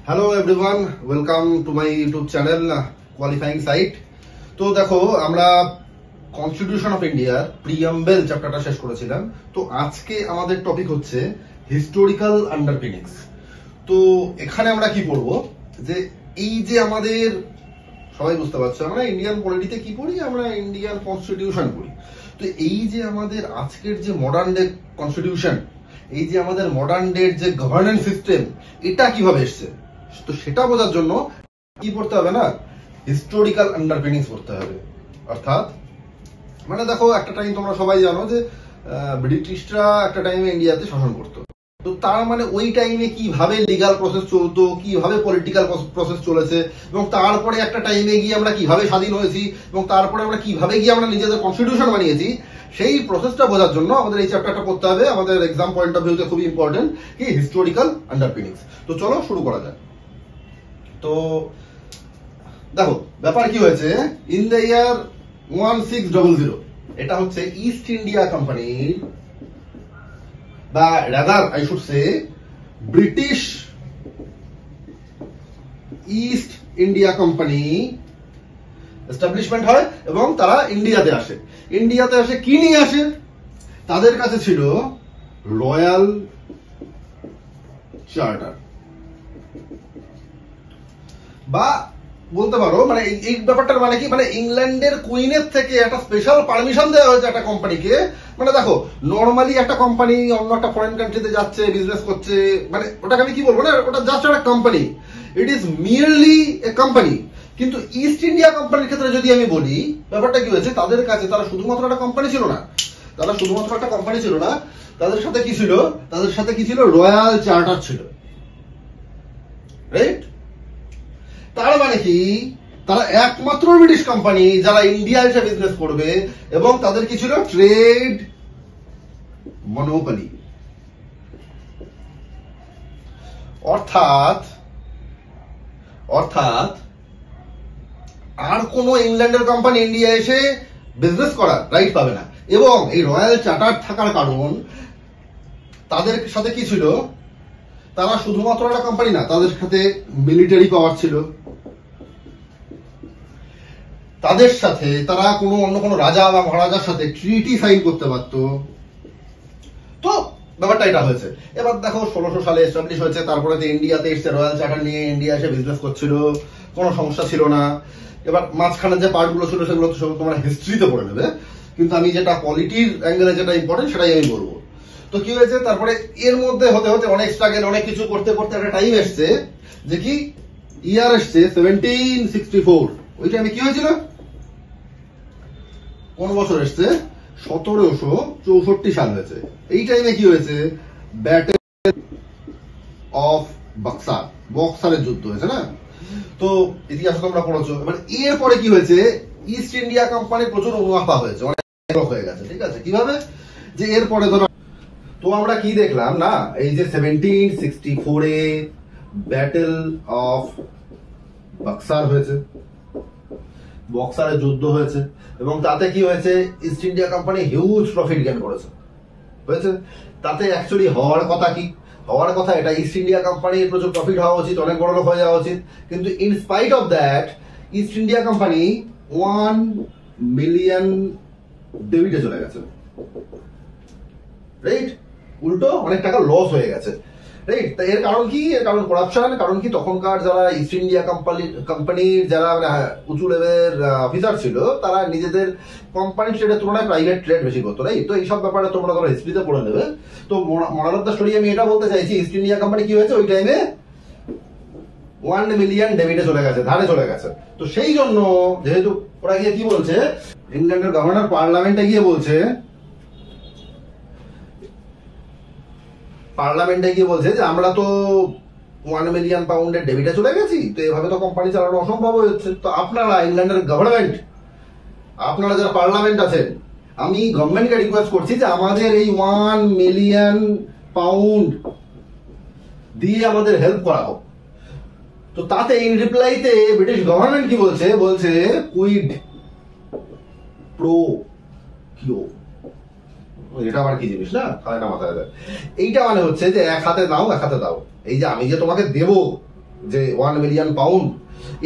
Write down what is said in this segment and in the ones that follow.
Hello everyone, welcome to my YouTube channel qualifying site. তো দেখো, আমরা কনস্টিটিউশন অফ ইন্ডিয়ার প্রিয়াম্বেল চ্যাপ্টারটা শেষ করেছিলাম। তো আজকে আমাদের টপিক হচ্ছে হিস্টোরিক্যাল আন্ডারপিনিংস। তো এখানে আমরা কি পড়বো, যে এই যে আমাদের সবাই বুঝতে পারছো আমরা ইন্ডিয়ান পলিটিতে কি পড়ি, আমরা ইন্ডিয়ান কনস্টিটিউশন পড়ি। তো এই যে আমাদের আজকের যে মডার্ন ডে কনস্টিটিউশন, এই যে আমাদের মডার্ন ডের যে গভর্নেন্স সিস্টেম, এটা কিভাবে এসছে, তো সেটা বোঝার জন্য কি পড়তে হবে না, হিস্টোরিক্যাল আন্ডারপিনিংস পড়তে হবে। অর্থাৎ মানে দেখো, একটা টাইম তোমরা সবাই জানো যে ব্রিটিশরা একটা টাইমে ইন্ডিয়াতে শাসন করতো। তো তার মানে ওই টাইমে কিভাবে লিগাল প্রসেস চলতো, কিভাবে পলিটিক্যাল প্রসেস চলেছে, এবং তারপরে একটা টাইমে গিয়ে আমরা কিভাবে স্বাধীন হয়েছি, এবং তারপরে আমরা কিভাবে গিয়ে আমরা নিজেদের কনস্টিটিউশন বানিয়েছি, সেই প্রসেসটা বোঝার জন্য আমাদের এই চ্যাপ্টারটা পড়তে হবে। আমাদের এক্সাম পয়েন্ট অফ ভিউতে খুবই ইম্পর্টেন্ট কি হিস্টোরিক্যাল আন্ডারপিনিংস। তো চলো শুরু করা যাক। তো দেখো ব্যাপার কি হয়েছে, ইন দ্য ইয়ার 1600, এটা হচ্ছে ইস্ট ইন্ডিয়া কোম্পানির, বা rather I should say British east India company establishment হয় এবং তারা ইন্ডিয়াতে আসে। ইন্ডিয়াতে আসে কি নিয়ে আসে, তাদের কাছে ছিল রয়্যাল চার্টার, বা বলতে পারো মানে এই ব্যাপারটার মানে কি, মানে ইংল্যান্ডের কুইনের থেকে একটা স্পেশাল পারমিশন দেওয়া হয়েছে একটা কোম্পানিকে। মানে দেখো, নর্মালি একটা কোম্পানি অন্য একটা ফরেন কান্ট্রিতে যাচ্ছে, বিজনেস করছে, মানে ওটাকে আমি কি বলবো না, ওটা জাস্ট একটা company, it is merely a company. কিন্তু ইস্ট ইন্ডিয়া কোম্পানির ক্ষেত্রে যদি আমি বলি, ব্যাপারটা কি হয়েছে, তাদের কাছে তারা শুধুমাত্র একটা কোম্পানি ছিল না, তাদের সাথে কি ছিল, তাদের সাথে কি ছিল, রয়্যাল চার্টার ছিল, রাইট? তার মানে কি, তারা একমাত্র ব্রিটিশ কোম্পানি যারা ইন্ডিয়া এসে বিজনেস করবে, এবং তাদের কি ছিল, ট্রেড মনোপলি। অর্থাৎ আর কোন ইংল্যান্ডের কোম্পানি ইন্ডিয়া এসে বিজনেস করার রাইট পাবে না। এবং এই রয়্যাল চার্টার থাকার কারণ, তাদের সাথে কি ছিল, তারা শুধুমাত্র একটা কোম্পানি না, তাদের সাথে মিলিটারি পাওয়ার ছিল, তাদের সাথে তারা অন্য কোনো রাজা বা মহারাজার সাথে ট্রিটি সাইন করতে পারত। তো ব্যাপারটা এটা হয়েছে। এবার দেখো 1600 সালে এস্টাবলিশ হয়েছে, তারপরে ইন্ডিয়াতে এসে রয়্যাল চার্টার নিয়ে ইন্ডিয়া এসে বিজনেস করছিল, কোনো সমস্যা ছিল না। এবার মাঝখানে যে পার্ট গুলো ছিল সেগুলো তো তোমরা হিস্ট্রিতে পড়ে নেবে, কিন্তু আমি যেটা পলিটির অ্যাঙ্গেলে যেটা ইম্পর্টেন্ট সেটাই আমি বলবো। তো কি হয়েছে, তারপরে এর মধ্যে হতে হতে অনেক স্ট্রাগল, অনেক কিছু করতে করতে একটা টাইম এসছে, যে কি ইয়ার এসছে 1764। ওই টাইমে কি হয়েছিল, কোন বছর এসছে, 1764 সাল হয়েছে। এই টাইমে কি হয়েছে, ব্যাটেল অফ বক্সারের যুদ্ধ হয়েছে না। তো ইতিহাস তোমরা পড়েছো। এবার এরপরে কি হয়েছে, ইস্ট ইন্ডিয়া কোম্পানির প্রচুর মুনাফা হয়েছে, অনেক হয়ে গেছে, ঠিক আছে। কিভাবে, যে এরপরে ধরো, তো আমরা কি দেখলাম না, এই যে 1764 এ ব্যাটেল অফ বক্সার হয়েছে, বক্সারের যুদ্ধ হয়েছে, এবং তাতে কি হয়েছে, east India company huge profit gain করেছে, হয়েছে। তাতে অ্যাকচুয়ালি হওয়ার কথা কি, হওয়ার কথা এটা, ইস্ট ইন্ডিয়া কোম্পানির প্রচুর প্রফিট হওয়া উচিত, অনেক বড় লোক হয়ে যাওয়া উচিত। কিন্তু in spite of that, East India company 1 million ডেবিটে চলে গেছে, রাইট? উল্টো অনেক টাকা লস হয়ে গেছে, রাইট? এর কারণ কি, এর কারণ করাপশন। কারণ কি, তখনকার যারা ইস্ট ইন্ডিয়া কোম্পানির যারা উঁচু লেভেলের অফিসার ছিল, তারা নিজেদের কোম্পানি ট্রেডের তুলনায় প্রাইভেট ট্রেড বেশি করতো, রাইট? তো এইসব ব্যাপারে তোমরা ধরো হিস্ট্রিতে পড়ে নেবে। তো মোরাল অফ দ্য স্টোরি আমি এটা বলতে চাইছি, ইস্ট ইন্ডিয়া কোম্পানি কি হয়েছে, ওই টাইমে 1 মিলিয়ন ডেবিটে চলে গেছে, ধারে চলে গেছে। তো সেই জন্য যেহেতু ওরা গিয়ে কি বলছে, ইংল্যান্ডের গভর্নর পার্লামেন্টে গিয়ে বলছে, যে আমরা তো 1 মিলিয়ন পাউন্ডের ডেবিটে চলে গেছি, তো এভাবে তো কোম্পানি চালানো অসম্ভব হচ্ছে। তো আপনারা ইংল্যান্ডের গভর্নমেন্ট, আপনারা যারা পার্লামেন্ট আছেন, আমি গভর্নমেন্টকে রিকোয়েস্ট করছি যে আমাদের এই 1 মিলিয়ন পাউন্ড দিয়ে আমাদের হেল্প করা হোক। তো তাতে ইন রিপ্লাইতে ব্রিটিশ গভর্নমেন্ট কি বলছে কুইড প্রো কিও। এটা আবার কি জিনিস না, খায় না মাথায় দেয়। এইটা মানে হচ্ছে যে এক হাতে নাও এক হাতে দাও। এই যে আমি যে তোমাকে দেবো, যে 1 মিলিয়ন পাউন্ড,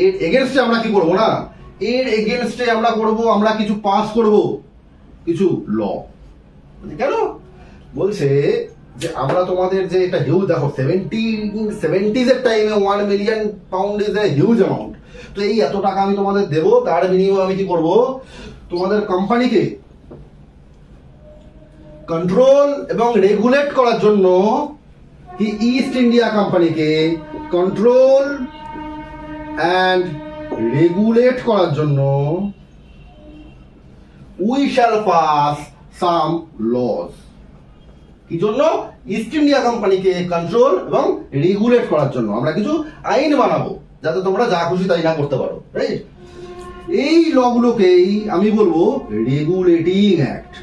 এর এগেনস্টে আমরা কি করব না, এর এগেনস্টে আমরা কিছু পাস করব, কিছু ল। কেন বলছে যে আমরা তোমাদের যে এটা হিউজ, দেখো 70s এর টাইমে 1 million pound is a huge amount. তো এই এত টাকা আমি তোমাদের দেব, তার বিনিময়ে আমি কি করব, তোমাদের কোম্পানিকে কন্ট্রোল এবং রেগুলেট করার জন্য, কি ইস্ট ইন্ডিয়া কোম্পানিকে কন্ট্রোল অ্যান্ড রেগুলেট করার জন্য we shall pass some laws. কি জন্য? ইস্ট ইন্ডিয়া কোম্পানিকে কন্ট্রোল এবং রেগুলেট করার জন্য আমরা কিছু আইন বানাবো, যাতে তোমরা যা খুশি তাই না করতে পারো, রাইট? এই লগুলোকেই আমি বলবো রেগুলেটিং অ্যাক্ট।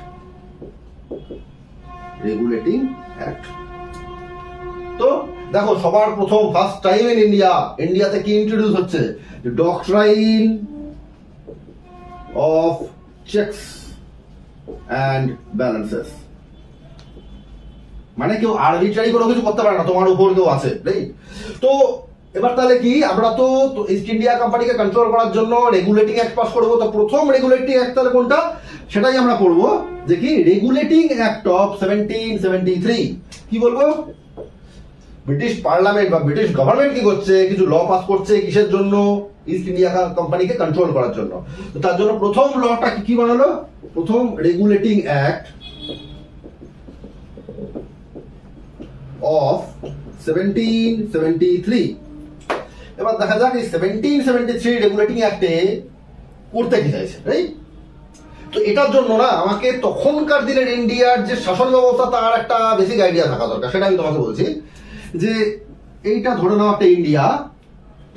Regulating act. তো দেখো, সবার প্রথম ফার্স্ট টাইম ইন ইন্ডিয়াতে কি ইন্ট্রোডিউস হচ্ছে, ডক্ট্রাইন অফ চেকস অ্যান্ড ব্যালেন্সেস। মানে কেউ আরবিট্রারি কোনো কিছু করতে পারে না, তোমার উপর কেউ আছে, রাইট? তো এবার তাহলে কি, আমরা তো ইস্ট ইন্ডিয়া কোম্পানিকে কন্ট্রোল করার জন্য রেগুলেটিং অ্যাক্ট পাস করবো। তো প্রথম রেগুলেটিং অ্যাক্ট তাহলে কোনটা, সেটাই আমরা করবো, যে কি রেগুলেটিং অ্যাক্ট অফ 1773। কি বলবো, ব্রিটিশ পার্লামেন্ট বা ব্রিটিশ গভর্নমেন্ট কি করছে, কিছু ল পাস করছে, কিসের জন্য, ইস্ট ইন্ডিয়া কোম্পানিকে কন্ট্রোল করার জন্য। তো তার জন্য প্রথম লটা কি বানালো, প্রথম রেগুলেটিং অ্যাক্ট অফ 1773। এবার দেখা যাক এই 1773 রেগুলেটিং অ্যাক্টে করতে কি চাইছে, রাইট? তো এটার জন্য না আমাকে তখনকার দিনের ইন্ডিয়ার যে শাসন ব্যবস্থা তার একটা বেসিক আইডিয়া থাকা দরকার। সেটা আমি তোমাকে বলছি যে এইটা ধরে নাও একটা ইন্ডিয়া,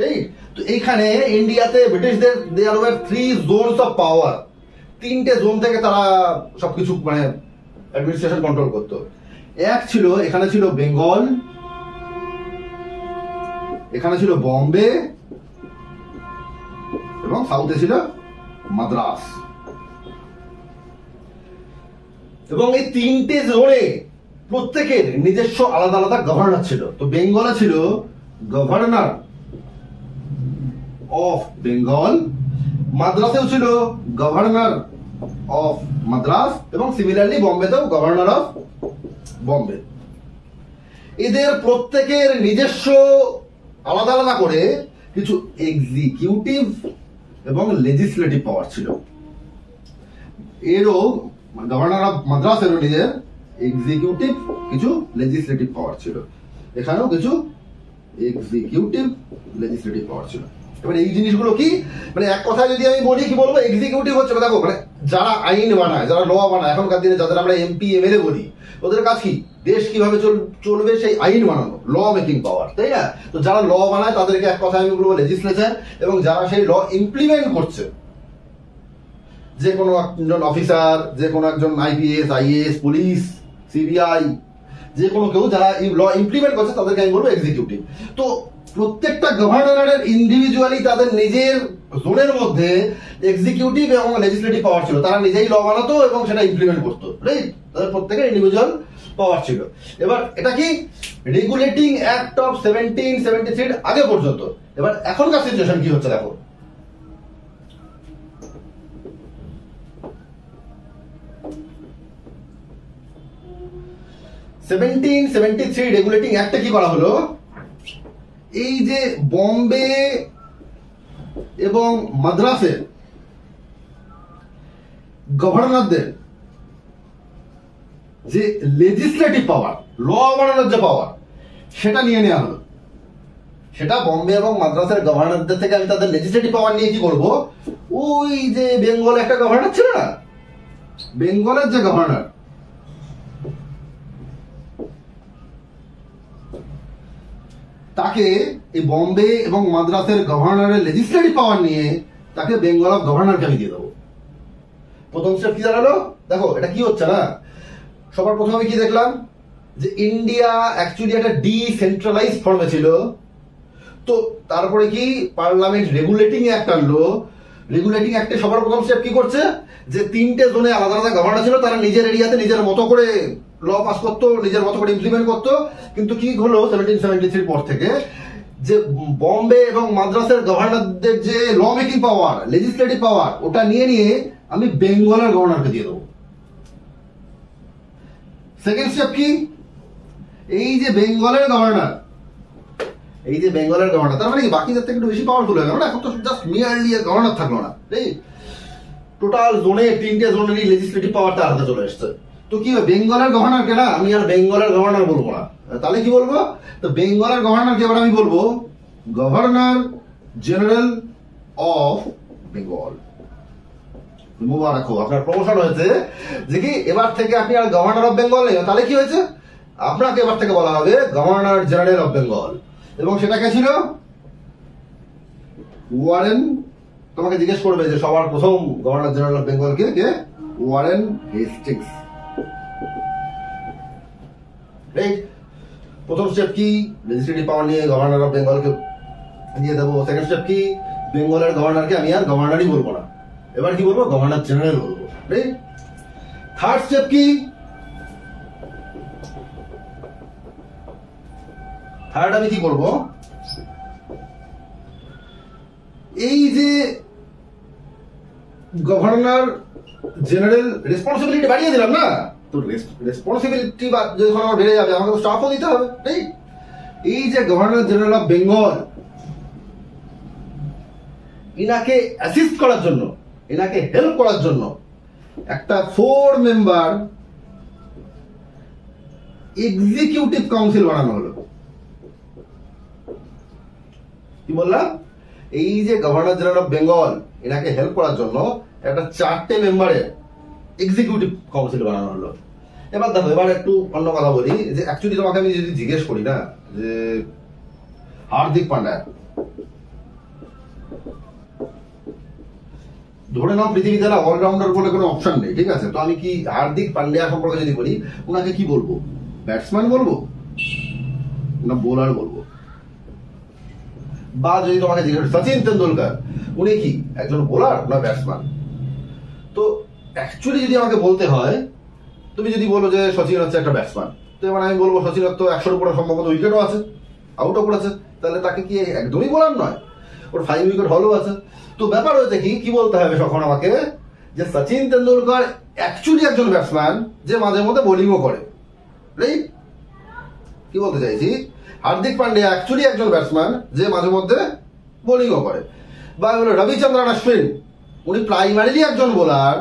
রাইট? তো এইখানে ইন্ডিয়াতে ব্রিটিশদের there were 3 zones of power. 3টে জোন থেকে তারা সবকিছু মানে অ্যাডমিনিস্ট্রেশন কন্ট্রোল করতো। এক ছিল, এখানে ছিল বেঙ্গল, এখানে ছিল বম্বে, এবং সাউথে ছিল মাদ্রাস। এবং এই 3টে জোনে প্রত্যেকের নিজস্ব আলাদা আলাদা গভর্নর ছিল। তো বেঙ্গলে ছিল গভর্নর অফ বেঙ্গল, মাদ্রাসেও ছিল গভর্নর অফ মাদ্রাস, এবং সিমিলারলি বম্বেতেও গভর্নর অফ বম্বে। এদের প্রত্যেকের নিজস্ব আলাদা আলাদা করে কিছু এক্সিকিউটিভ এবং লেজিসলেটিভ পাওয়ার ছিল। এরও গভর্নর অফ মাদ্রাসেরও নিজের এক্সিকিউটিভ কিছু লেজিসলেটিভ পাওয়ার ছিল, এখানেও কিছু এক্সিকিউটিভ লেজিসলেটিভ পাওয়ার ছিল। এবার এই জিনিসগুলো কি, মানে এক কথায় যদি আমি বলি, কি বলবো, এক্সিকিউটিভ হচ্ছে, দেখো মানে যারা আইন বানায়, যারা ল বানায়, এখনকার দিনে যাদের আমরা এমপি এমএলএ বলি, ওদের কাজ কি, দেশ কিভাবে চলবে সেই আইন বানানো, ল মেকিং পাওয়ার, তাই না? তো যারা ল বানায় তাদেরকে এক কথায় আমি বলবো লেজিসলেচার, এবং যারা সেই ল ইমপ্লিমেন্ট করছে, যে কোনো একজন অফিসার, যে কোনো একজন আইপিএস, আইএএস, পুলিশ, সিবিআই, যে কোনো কেউ যারা ল ইমপ্লিমেন্ট করছে তাদেরকে আমি বলবো এক্সিকিউটিভ। তো প্রত্যেকটা গভর্নরের ইন্ডিভিজুয়ালি তাদের নিজের জোনের মধ্যে এক্সিকিউটিভ এবং লেজিসলেটিভ পাওয়ার ছিল। তারা নিজেই ল বানাতো এবং সেটা ইমপ্লিমেন্ট করতো, রাইট? তাদের প্রত্যেকের ইন্ডিভিজুয়াল পাওয়ার ছিল। এবার এটা কি রেগুলেটিং অ্যাক্ট অফ 1773 আগে পর্যন্ত। এবার এখনকার সিচুয়েশন কি হচ্ছে দেখো, রেগুলেটিং অ্যাক্টে কি করা হলো, এই যে বম্বে এবং মাদ্রাসের গভর্নরদের যে লেজিসলেটিভ পাওয়ার, ল বানানোর যে পাওয়ার, সেটা নিয়ে নেওয়া হলো। সেটা বম্বে এবং মাদ্রাসের গভর্নরদের থেকে আমি তাদের লেজিসলেটিভ পাওয়ার নিয়ে কি করবো, ওই যে বেঙ্গলে একটা গভর্নর ছিল না, বেঙ্গলের যে গভর্নর, তাকে এই বম্বে এবং মাদ্রাসের গভর্নরের লেজিসলেটিভ পাওয়ার নিয়ে তাকে বেঙ্গল অফ গভর্নরকে আমি দিয়ে দেবো। প্রথম স্টেপ কি দাঁড়ালো, দেখো এটা কি হচ্ছে না, সবার প্রথমে আমি কি দেখলাম, যে ইন্ডিয়া অ্যাকচুয়ালি একটা ডিসেন্ট্রালাইজ ফর্মে ছিল। তো তারপরে কি পার্লামেন্ট রেগুলেটিং অ্যাক্ট আনলো। রেগুলেটিং অ্যাক্টে সবার প্রথম স্টেপ কি করছে, যে 3টে জোনে আলাদা আলাদা গভর্নর ছিল, তারা নিজের এরিয়াতে নিজের মতো করে ল পাস করতো, নিজের মতো করে ইমপ্লিমেন্ট করতো। কিন্তু কি হলো 1773 পর থেকে, যে বম্বে এবং মাদ্রাসের গভর্নরদের যে ল মেকিং পাওয়ার, লেজিসলেটিভ পাওয়ার, ওটা নিয়ে আমি বেঙ্গলের গভর্নরকে দিয়ে দেবো। সেকেন্ড স্টেপ কি, এই যে বেঙ্গলের গভর্নর, তার মানে কি বাকিদের থেকে একটু বেশি পাওয়ারফুল হয়ে গেল না? এখন তো জাস্ট মিয়ারলি গভর্নর থাকলো না, টোটাল জোনে 3টে জোনেরই লেজিসলেটিভ পাওয়ারটা আলাদা চলে এসছে। তো কি হবে, বেঙ্গলের গভর্নরকে না আমি আর বেঙ্গলের গভর্নর বলবো না, তাহলে কি বলবো? তো বেঙ্গলের গভর্নরকে এবার আমি বলবো গভর্নর জেনারেল অফ বেঙ্গল। মুবারক হোক, আপনার প্রমোশন হয়েছে। যে কি এবার থেকে আপনি আর গভর্নর অফ বেঙ্গল নেই, তাহলে কি হয়েছে, আপনাকে এবার থেকে বলা হবে গভর্নর জেনারেল অফ বেঙ্গল। এবং সেটা কে ছিল? ওয়ারেন। তোমাকে জিজ্ঞেস করবে যে সবার প্রথম governor general of Bengal K? Warren Hastings. প্রথম স্টেপ কি, লেজিসলেটিভ পাওয়ার নিয়ে গভর্নর অফ বেঙ্গলকে দিয়ে দেবো। সেকেন্ড স্টেপ কি, বেঙ্গলের গভর্নরকে আমি আর গভর্নরই বলবো না, এবার কি বলবো, গভর্নর জেনারেল বলবো। থার্ড স্টেপ কি, থার্ড আমি কি করবো, এই যে গভর্নর জেনারেল রেসপন্সিবিলিটি বাড়িয়ে দিলাম না, তো রেসপন্সিবিলিটি যখন আমার বেড়ে যাবে আমাকে তো স্টাফও দিতে হবে। এই যে গভর্নর জেনারেল অফ বেঙ্গল, ইনাকে অ্যাসিস্ট করার জন্য, ইনাকে হেল্প করার জন্য একটা 4 মেম্বার এক্সিকিউটিভ কাউন্সিল বানানো হলো। কি বললাম, এই যে গভর্নর জেনারেল অফ বেঙ্গল, এনাকে হেল্প করার জন্য একটা 4টে মেম্বারের এক্সিকিউটিভ কাউন্সিল বানানো হলো। এবার দেখো, এবার একটু অন্য কথা বলি, যে অ্যাকচুয়ালি তোমাকে আমি যদি জিজ্ঞেস করি না যে হার্দিক পান্ডা, ধরে নাও পৃথিবীতে না অলরাউন্ডার বলে কোনো অপশন নেই, ঠিক আছে, তো আমি কি হার্দিক পান্ডিয়া সম্পর্কে যদি বলি, ওনাকে কি বলবো, ব্যাটসম্যান বলবো না বোলার বলবো? বা যদি তোমাকে জিজ্ঞেস সচিন তেন্ডুলকার, উনি কি একজন বোলার না ব্যাটসম্যান? তো অ্যাকচুয়ালি যদি আমাকে বলতে হয়, তুমি যদি বলো যে সচিন হচ্ছে একটা ব্যাটসম্যান, তো এবার আমি বলবো সচিনের তো 100-র উপরে সম্ভবত উইকেটও আছে, আউটও করেছে, তাহলে তাকে কি একদমই বোলার নয়, ওর 5 উইকেট হলও আছে। তো ব্যাপার হয়েছে কি বলতে হবে তখন আমাকে, যে সচিন তেন্ডুলকার অ্যাকচুয়ালি একজন ব্যাটসম্যান যে মাঝে মধ্যে বোলিংও করে, রাইট? কি বলতে চাইছি, হার্দিক পান্ডিয়া অ্যাকচুয়ালি একজন ব্যাটসম্যান যে মাঝে মধ্যে বোলিংও করে। বা রবিচন্দ্রন অশ্বিন, উনি প্রাইমারিলি একজন বোলার,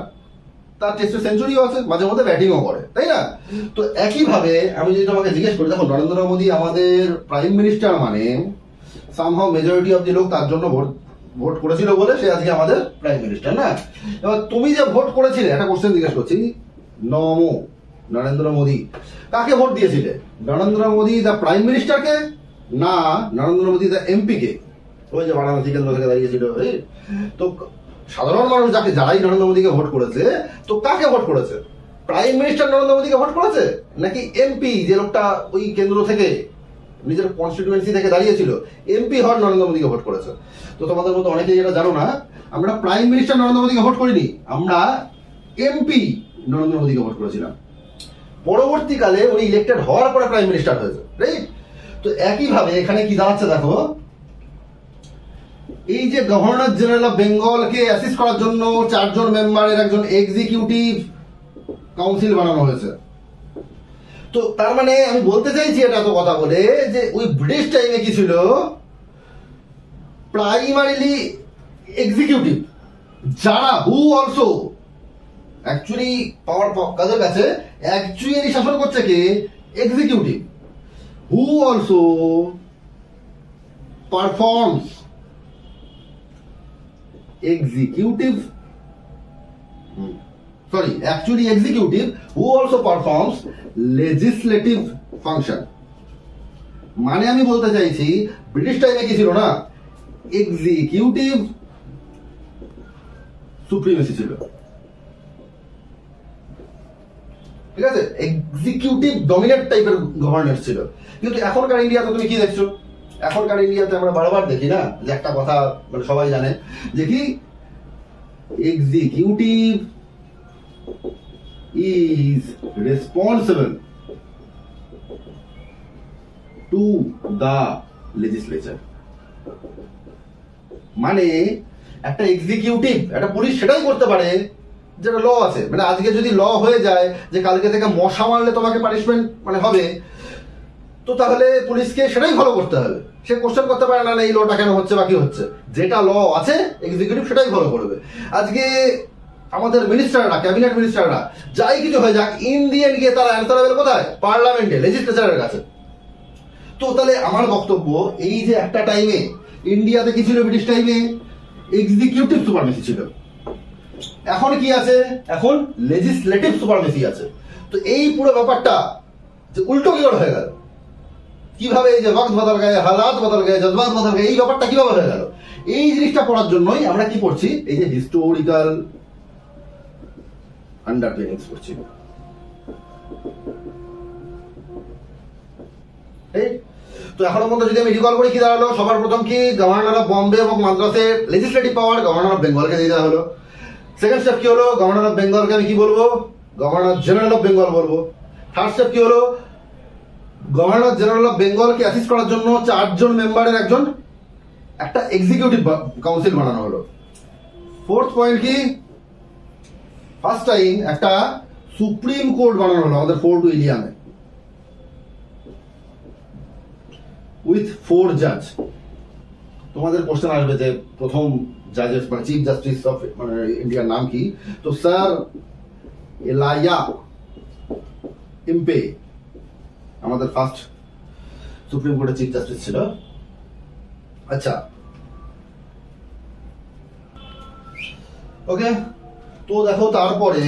তার টেস্টে সেঞ্চুরিও আছে, মাঝে মধ্যে ব্যাটিংও করে, তাই না? তো একইভাবে আমি যদি তোমাকে জিজ্ঞেস করি, দেখো নরেন্দ্র মোদী আমাদের প্রাইম মিনিস্টার, মানে সামহাও মেজরিটি অফ দি লোক তার জন্য ভোট করেছিল বলে সে আজকে আমাদের প্রাইম মিনিস্টার, না? এবার তুমি যে ভোট করেছিলে, একটা কোশ্চেন জিজ্ঞেস করছি, নমো নরেন্দ্র মোদী, কাকে ভোট দিয়েছিলে? নরেন্দ্র মোদী দ্য প্রাইম মিনিস্টারকে, না নরেন্দ্র মোদী দ্য এমপি কে? ওই যে বারাণসী কেন্দ্র থেকে দাঁড়িয়েছিল। তো সাধারণ মানুষ যারাই নরেন্দ্র মোদীকে ভোট করেছে, তো কাকে ভোট করেছে? প্রাইম মিনিস্টার নরেন্দ্র মোদীকে ভোট করেছে, নাকি এমপি, যে লোকটা ওই কেন্দ্র থেকে নিজের কনস্টিটিউয়েন্সি থেকে দাঁড়িয়েছিল, এমপি হওয়ার নরেন্দ্র মোদীকে ভোট করেছে? তো তোমাদের মধ্যে অনেকেই এটা জানো না, আমরা প্রাইম মিনিস্টার নরেন্দ্র মোদীকে ভোট করিনি, আমরা এমপি নরেন্দ্র মোদীকে ভোট করেছিলাম। পরবর্তীকালে উনি ইলেক্টেড হওয়ার পরে প্রাইম মিনিস্টার হয়েছে, রাইট? তো একইভাবে এখানে কি দাঁড়াচ্ছে দেখো, এই যে গভর্নর জেনারেল অফ বেঙ্গলকে অ্যাসিস্ট করার জন্য 4 জন মেম্বারের একজন এক্সিকিউটিভ কাউন্সিল বানানো হয়েছে। তো তার মানে আমি বলতে চাইছি এটা তো কথা বলে, যে ওই ব্রিটিশ টাইমে কি ছিল, প্রাইমারিলি এক্সিকিউটিভ, যারা হু অলসো অ্যাকচুয়ালি পাওয়ার কাদের কাছে, অ্যাকচুয়ালি শাসন করছে কে, executive, who also performs executive actually executive who also performs legislative function। মানে আমি বলতে চাইছি ব্রিটিশ টাইমে কি ছিল না, এক্সিকিউটিভ সুপ্রিমেসি ছিল, ঠিক আছে, এক্সিকিউটিভ ডমিনেট টাইপের গভর্নেন্স ছিল। কিন্তু এখনকার ইন্ডিয়াতে তুমি কি দেখছো, এখনকার ইন্ডিয়াতে আমরা বারবার দেখি না, যে একটা কথা মানে সবাই জানে, যে কি executive is responsible to the legislature. মানে একটা এক্সিকিউটিভ, একটা পুলিশ সেটাই করতে পারে যেটা ল আছে। মানে আজকে যদি ল হয়ে যায় যে কালকে থেকে মশা মারলে তোমাকে পানিশমেন্ট মানে হবে, তো তাহলে পুলিশকে সেটাই ফলো করতে হবে। সে কোশ্চেন করতে পারে না এই লটা কেন হচ্ছে বা কি হচ্ছে, যেটা ল আছে এক্সিকিউটিভ সেটাই ফলো করবে। আজকে আমাদের মিনিস্টাররা, ক্যাবিনেট মিনিস্টাররা যাই কিছু হয়ে যাক, ইন দি এন্ড গিয়ে তারা অ্যান্সারেবল কোথায়? পার্লামেন্টে, লেজিসলেচারের কাছে। তো তাহলে আমার বক্তব্য, এই যে একটা টাইমে ইন্ডিয়াতে কি ছিল, ব্রিটিশ টাইমে এক্সিকিউটিভ সুপারমেসি ছিল, এখন কি আছে? এখন লেজিসলেটিভ সুপারমেসি আছে। তো এই পুরো ব্যাপারটা যে উল্টো কি হয়ে গেল, কিভাবে এই যে ওয়াক্ত বদল গেছে, হালাত বদল গেছে, জজবাত বদল গেছে, এই ব্যাপারটা কিভাবে হয়ে গেল, এই জিনিসটা পড়ার জন্যই আমরা কি করছি, এই যে হিস্টোরিক্যাল আন্ডারটেকিংস করছি। তো এখনো পর্যন্ত যদি আমি রিকল করি, কি দাঁড়ালো? সবার প্রথম কি, গভর্নর অফ বম্বে এবং মাদ্রাসের লেজিসলেটিভ পাওয়ার গভর্নর অফ বেঙ্গলকে দিয়ে দেওয়া হলো। সেকেন্ড স্টেপ কি হলো? গভর্নর অফ বেঙ্গলকে আমি কি বলবো? গভর্নর জেনারেল অফ বেঙ্গল বলবো। থার্ড স্টেপ কি হলো? গভর্নর জেনারেল অফ বেঙ্গলকে অ্যাসিস্ট করার জন্য 4 জন মেম্বারের একটা এক্সিকিউটিভ কাউন্সিল বানানো হলো। ফোর্থ পয়েন্ট কি, ফার্স্ট টাইম একটা সুপ্রিম কোর্ট বানানো হলো আমাদের ফোর্ট উইলিয়ামে, উইথ 4 জাজ। তোমাদের কোশ্চেন আসবে যে প্রথম জাজেস মানে চিফ জাস্টিস অফ মানে ইন্ডিয়ার নাম কি? তো স্যার এলাইয়া ইম্পে আমাদের ফার্স্ট সুপ্রিম কোর্টের চিফ জাস্টিস ছিল। আচ্ছা, ওকে। তো দেখো তারপরে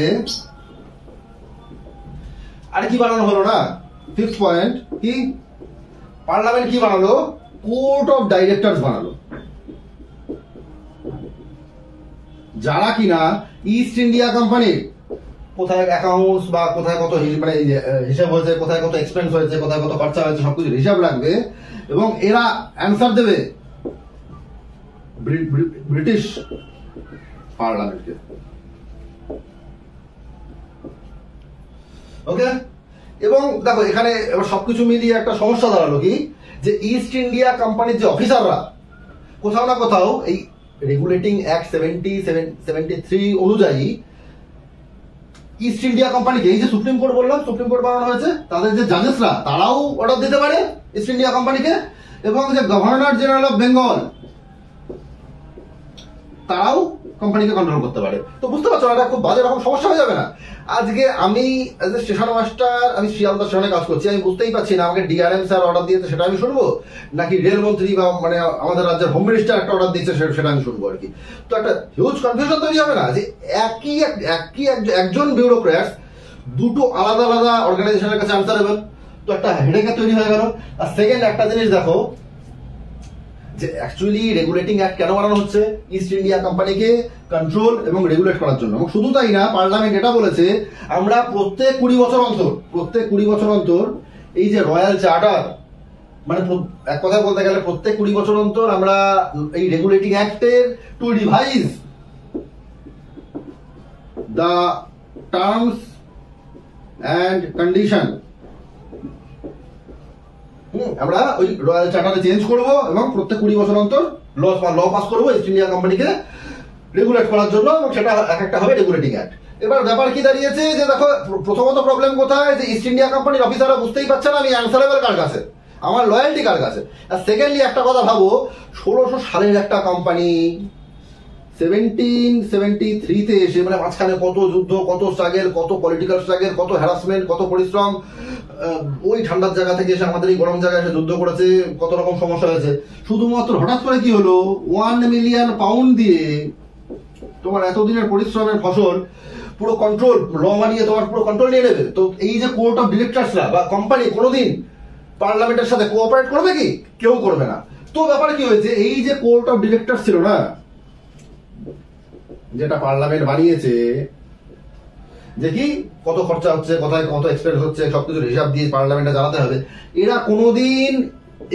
আর কি বানানো হলো না? ফিফথ পয়েন্ট কি, পার্লামেন্ট কি বানালো? কোর্ট অফ ডাইরেক্টরস বানালো, যারা কিনা ইস্ট ইন্ডিয়া কোম্পানির কোথায় অ্যাকাউন্টস বা কোথায় কত মানে হিসাব হয়েছে, কোথায় কত এক্সপেন্স হয়েছে, কোথায় কত খরচা হয়েছে, সবকিছু হিসাব রাখবে এবং এরা অ্যান্সার দেবে ব্রিটিশ পার্লামেন্টকে। ওকে। এবং দেখো এখানে এবার সবকিছু মিলিয়ে একটা সমস্যা দাঁড়ালো কি, যে ইস্ট ইন্ডিয়া কোম্পানির যে অফিসাররা কোথাও না কোথাও এই রেগুলেটিং অ্যাক্ট 73 অনুযায়ী ইস্ট ইন্ডিয়া কোম্পানিকে, এই যে সুপ্রিম কোর্ট বললাম সুপ্রিম কোর্ট বানানো হয়েছে, তাদের যে জাজেসরা তারাও অর্ডার দিতে পারে ইস্ট ইন্ডিয়া কোম্পানিকে, এবং যে গভর্নর জেনারেল অফ বেঙ্গল তারাও কোম্পানিকে কন্ট্রোল করতে পারে। তো বুঝতে পারছো এটা খুব বাজে রকম সমস্যা হয়ে যাবে না? আজকে আমি এজ এ স্টেশন মাস্টার, আমি শিয়ালদা স্টেশনে কাজ করছি, আমি বুঝতেই পারছি না আমাকে ডিআরএম স্যার অর্ডার দিয়েছে সেটা আমি শুনবো, নাকি রেলমন্ত্রী বা মানে আমাদের রাজ্যের হোম মিনিস্টার একটা অর্ডার দিয়েছে সেটা আমি শুনবো আর কি। তো একটা হিউজ কনফিউশন তৈরি হবে না যে একজন বিউরোক্র্যাট দুটো আলাদা আলাদা অর্গানাইজেশনের কাছে আনসারেবল। তো একটা হেডেক তৈরি হয়ে গেল। আর সেকেন্ড একটা জিনিস দেখো, যে অ্যাকচুয়ালি রেগুলেটিং অ্যাক্ট কেন বানানো হচ্ছে? ইস্ট ইন্ডিয়া কোম্পানিকে কন্ট্রোল এবং রেগুলেট করার জন্য। এবং শুধু তাই না, পার্লামেন্ট এটা বলেছে আমরা প্রত্যেক 20 বছর অন্তর এই যে রয়্যাল চার্টার, মানে এক কথায় বলতে গেলে প্রত্যেক 20 বছর অন্তর আমরা এই রেগুলেটিং অ্যাক্টের to revise the terms and condition, আমরা ওই রয়্যাল চার্টারে চেঞ্জ করব এবং প্রত্যেক 20 বছর অন্তর ল পাস করবো ইস্ট ইন্ডিয়া কোম্পানিকে রেগুলেট করার জন্য, এবং সেটা এক একটা হবে রেগুলেটিং অ্যাক্ট। এবার ব্যাপার কি দাঁড়িয়েছে যে দেখো প্রথমত প্রবলেম কোথায়, যে ইস্ট ইন্ডিয়া কোম্পানির অফিসাররা বুঝতেই পারছে না আমি অ্যান্সারেবল কার কাছে, আমার লয়্যালটি কার কাছে। আর সেকেন্ডলি একটা কথা ভাবো, 1600 সালের একটা কোম্পানি 1773-তে এসে, মানে মাঝখানে কত যুদ্ধ, কত স্ট্রাগল, কত পলিটিক্যাল স্ট্রাগল, কত হ্যারাসমেন্ট, কত পরিশ্রম, ওই ঠান্ডার জায়গা থেকে এসে আমাদের এই গরম জায়গায় এসে যুদ্ধ করেছে, কত রকম সমস্যা হয়েছে। শুধুমাত্র হঠাৎ করে কি হলো, 1 মিলিয়ন পাউন্ড দিয়ে তোমার এতদিনের পরিশ্রমের ফসল পুরো কন্ট্রোল, ল মানিয়ে তোমার পুরো কন্ট্রোল নিয়ে নেবে। তো এই যে কোর্ট অফ ডিরেক্টরসরা বা কোম্পানি কোনোদিন পার্লামেন্টের সাথে কোঅপারেট করবে কি? কেউ করবে না। তো ব্যাপার কি হয়েছে, এই যে কোর্ট অফ ডিরেক্টর ছিল না, যেটা পার্লামেন্ট বানিয়েছে, দেখি কত খরচা হচ্ছে, কোথায় কত এক্সপেন্স হচ্ছে, সবকিছুর হিসাব দিয়ে পার্লামেন্টে জানাতে হবে। এরা কোনোদিন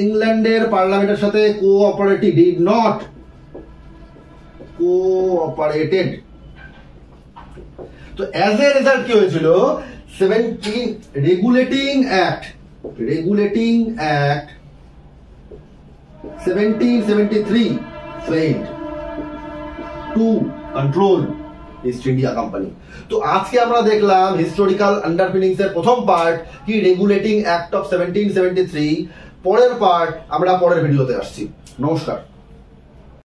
ইংল্যান্ডের পার্লামেন্টের সাথে ডিড নট কোঅপারেটেড। তো অ্যাজ এ রেজাল্ট কি হয়েছিল, 17 regulating act 1773 failed to control east India company. তো আজকে আমরা দেখলাম হিস্টোরিক্যাল আন্ডারপিনিংস এর প্রথম পার্ট কি রেগুলেটিং অ্যাক্ট অফ 1773, পরের পার্ট আমরা পরের ভিডিওতে আসছি। নমস্কার।